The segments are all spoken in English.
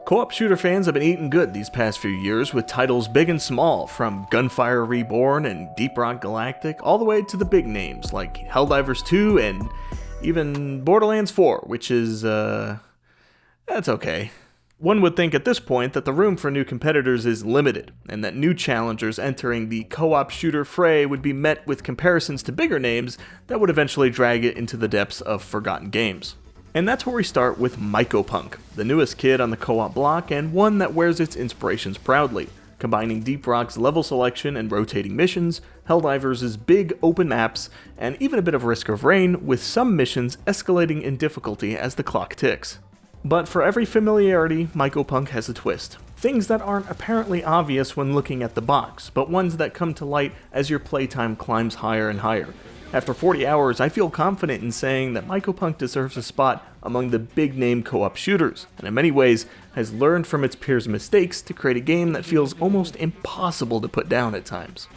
Co-op shooter fans have been eating good these past few years with titles big and small, from Gunfire Reborn and Deep Rock Galactic all the way to the big names like Helldivers 2 and even Borderlands 4, which is, that's okay. One would think at this point that the room for new competitors is limited, and that new challengers entering the co-op shooter fray would be met with comparisons to bigger names that would eventually drag it into the depths of forgotten games. And that's where we start with Mycopunk, the newest kid on the co-op block and one that wears its inspirations proudly, combining Deep Rock's level selection and rotating missions, Helldivers' big open maps, and even a bit of Risk of Rain, with some missions escalating in difficulty as the clock ticks. But for every familiarity, Mycopunk has a twist. Things that aren't apparently obvious when looking at the box, but ones that come to light as your playtime climbs higher and higher. After 40 hours, I feel confident in saying that Mycopunk deserves a spot among the big-name co-op shooters, and in many ways has learned from its peers' mistakes to create a game that feels almost impossible to put down at times.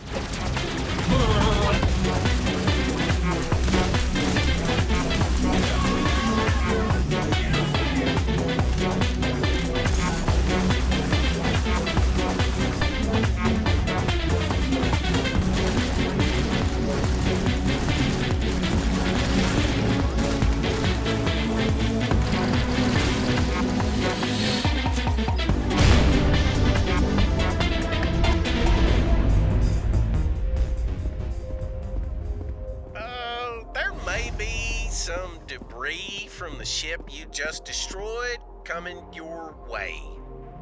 Some debris from the ship you just destroyed coming your way.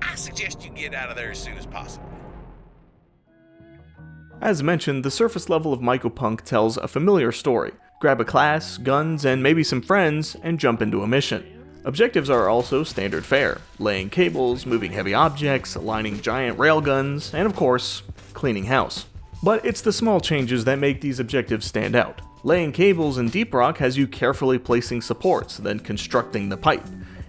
I suggest you get out of there as soon as possible. As mentioned, the surface level of Mycopunk tells a familiar story. Grab a class, guns, and maybe some friends, and jump into a mission. Objectives are also standard fare: laying cables, moving heavy objects, aligning giant railguns, and of course, cleaning house. But it's the small changes that make these objectives stand out. Laying cables in Deep Rock has you carefully placing supports, then constructing the pipe.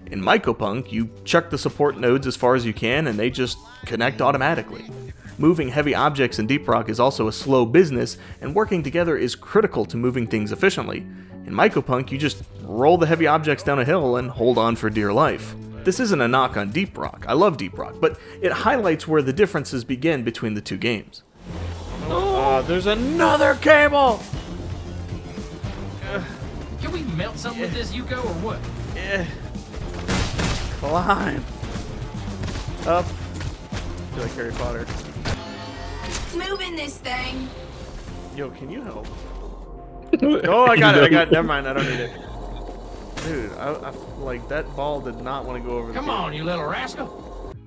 In Mycopunk, you chuck the support nodes as far as you can and they just connect automatically. Moving heavy objects in Deep Rock is also a slow business, and working together is critical to moving things efficiently. In Mycopunk, you just roll the heavy objects down a hill and hold on for dear life. This isn't a knock on Deep Rock, I love Deep Rock, but it highlights where the differences begin between the two games. There's another cable! Can we melt something with this, Yuko, or what? Climb. Up. I feel like Harry Potter. Moving this thing. Yo, can you help? Oh, I got it. Never mind, I don't need it. Dude, I like that ball did not want to go over the Come on, you little rascal.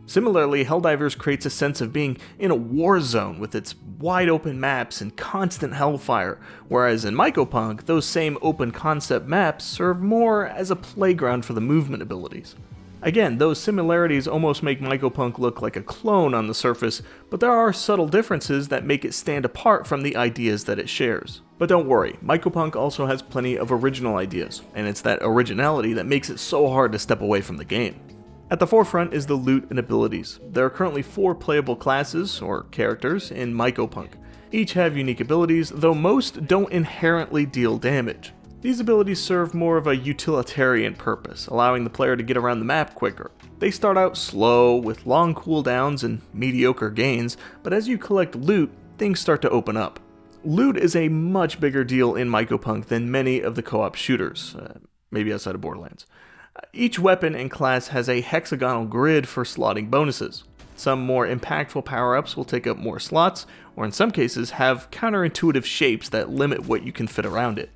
Similarly, Helldivers creates a sense of being in a war zone with its wide open maps and constant hellfire, whereas in Mycopunk, those same open concept maps serve more as a playground for the movement abilities. Again, those similarities almost make Mycopunk look like a clone on the surface, but there are subtle differences that make it stand apart from the ideas that it shares. But don't worry, Mycopunk also has plenty of original ideas, and it's that originality that makes it so hard to step away from the game. At the forefront is the loot and abilities. There are currently 4 playable classes, or characters, in Mycopunk. Each have unique abilities, though most don't inherently deal damage. These abilities serve more of a utilitarian purpose, allowing the player to get around the map quicker. They start out slow, with long cooldowns and mediocre gains, but as you collect loot, things start to open up. Loot is a much bigger deal in Mycopunk than many of the co-op shooters, maybe outside of Borderlands. Each weapon and class has a hexagonal grid for slotting bonuses. Some more impactful power-ups will take up more slots, or in some cases have counterintuitive shapes that limit what you can fit around it.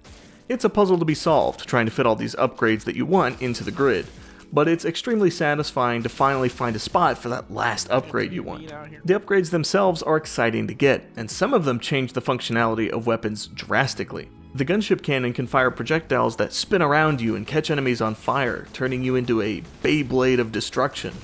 It's a puzzle to be solved, trying to fit all these upgrades that you want into the grid, but it's extremely satisfying to finally find a spot for that last upgrade you want. The upgrades themselves are exciting to get, and some of them change the functionality of weapons drastically. The gunship cannon can fire projectiles that spin around you and catch enemies on fire, turning you into a Beyblade of destruction.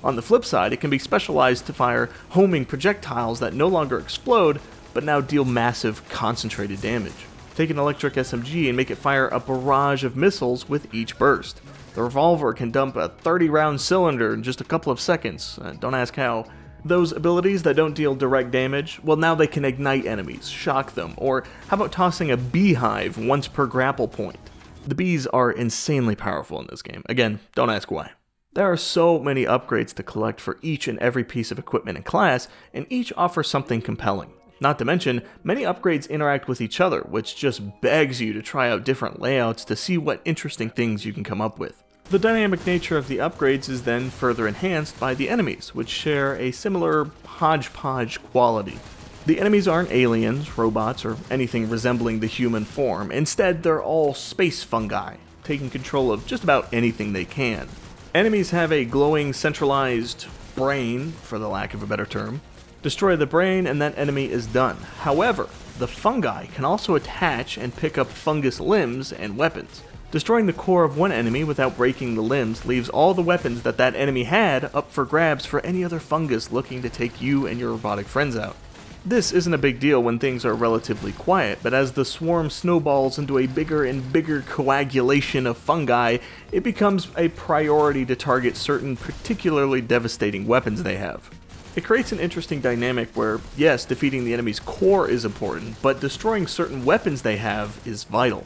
On the flip side, it can be specialized to fire homing projectiles that no longer explode, but now deal massive, concentrated damage. Take an electric SMG and make it fire a barrage of missiles with each burst. The revolver can dump a 30-round cylinder in just a couple of seconds, don't ask how. Those abilities that don't deal direct damage, well, now they can ignite enemies, shock them, or how about tossing a beehive once per grapple point? The bees are insanely powerful in this game. Again, don't ask why. There are so many upgrades to collect for each and every piece of equipment and class, and each offers something compelling. Not to mention, many upgrades interact with each other, which just begs you to try out different layouts to see what interesting things you can come up with. The dynamic nature of the upgrades is then further enhanced by the enemies, which share a similar hodgepodge quality. The enemies aren't aliens, robots, or anything resembling the human form. Instead, they're all space fungi, taking control of just about anything they can. Enemies have a glowing, centralized brain, for the lack of a better term. Destroy the brain and that enemy is done. However, the fungi can also attach and pick up fungus limbs and weapons. Destroying the core of one enemy without breaking the limbs leaves all the weapons that enemy had up for grabs for any other fungus looking to take you and your robotic friends out. This isn't a big deal when things are relatively quiet, but as the swarm snowballs into a bigger and bigger coagulation of fungi, it becomes a priority to target certain particularly devastating weapons they have. It creates an interesting dynamic where, yes, defeating the enemy's core is important, but destroying certain weapons they have is vital.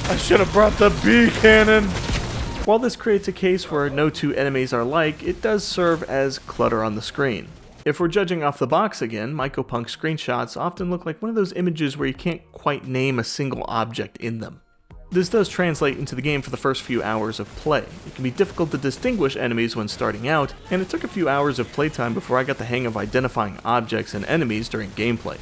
I should have brought the bee cannon! While this creates a case where no two enemies are alike, it does serve as clutter on the screen. If we're judging off the box again, Mycopunk screenshots often look like one of those images where you can't quite name a single object in them. This does translate into the game for the first few hours of play. It can be difficult to distinguish enemies when starting out, and it took a few hours of playtime before I got the hang of identifying objects and enemies during gameplay.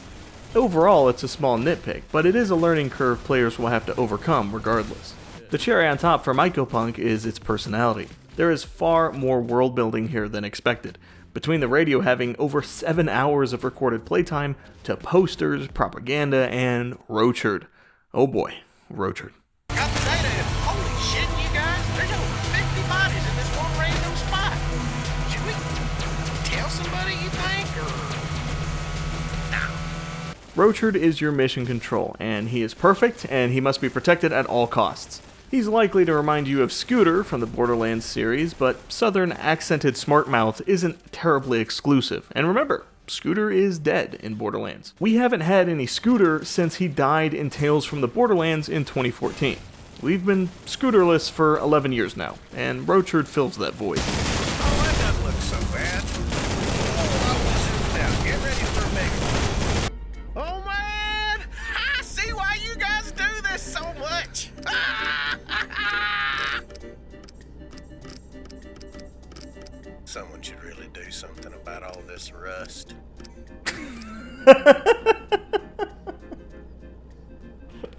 Overall, it's a small nitpick, but it is a learning curve players will have to overcome regardless. The cherry on top for Mycopunk is its personality. There is far more world building here than expected, between the radio having over 7 hours of recorded playtime to posters, propaganda, and Roachard. Oh boy, Roachard. Got the data. Holy shit, you guys. There's over 50 bodies in this one random spot. Should we tell somebody, you think, or... No. Roachard is your mission control, and he is perfect, and he must be protected at all costs. He's likely to remind you of Scooter from the Borderlands series, but Southern accented smartmouth isn't terribly exclusive. And remember, Scooter is dead in Borderlands. We haven't had any Scooter since he died in Tales from the Borderlands in 2014. We've been Scooterless for 11 years now, and Roachard fills that void. Oh, that doesn't look so bad. Oh, now get ready for me. Oh, man! I see why you guys do this so much. Someone should really do something about all this rust.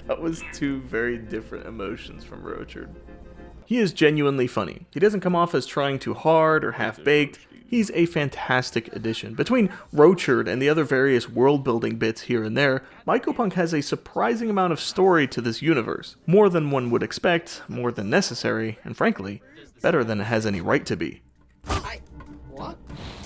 That was two very different emotions from Roachard. He is genuinely funny. He doesn't come off as trying too hard or half-baked. He's a fantastic addition. Between Roachard and the other various world-building bits here and there, Mycopunk has a surprising amount of story to this universe. More than one would expect, more than necessary, and frankly, better than it has any right to be. What?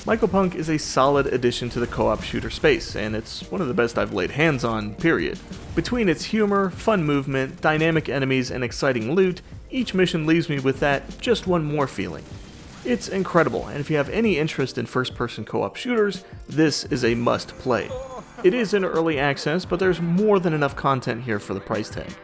Mycopunk is a solid addition to the co-op shooter space, and it's one of the best I've laid hands on, period. Between its humor, fun movement, dynamic enemies, and exciting loot, each mission leaves me with that just one more feeling. It's incredible, and if you have any interest in first-person co-op shooters, this is a must-play. It is in early access, but there's more than enough content here for the price tag.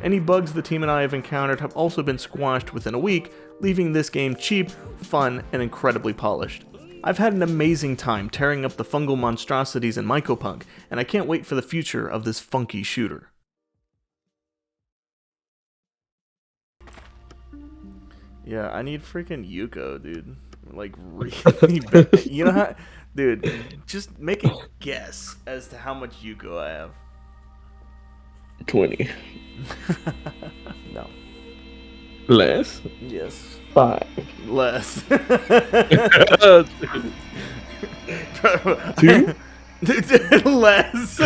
Any bugs the team and I have encountered have also been squashed within a week, leaving this game cheap, fun, and incredibly polished. I've had an amazing time tearing up the fungal monstrosities in Mycopunk, and I can't wait for the future of this funky shooter. Yeah, I need freaking Yuko, dude. Like, really bad. You know how... Dude, just make a guess as to how much Yuko I have. 20. No. Less? Yes. 5. Less. 2? Less.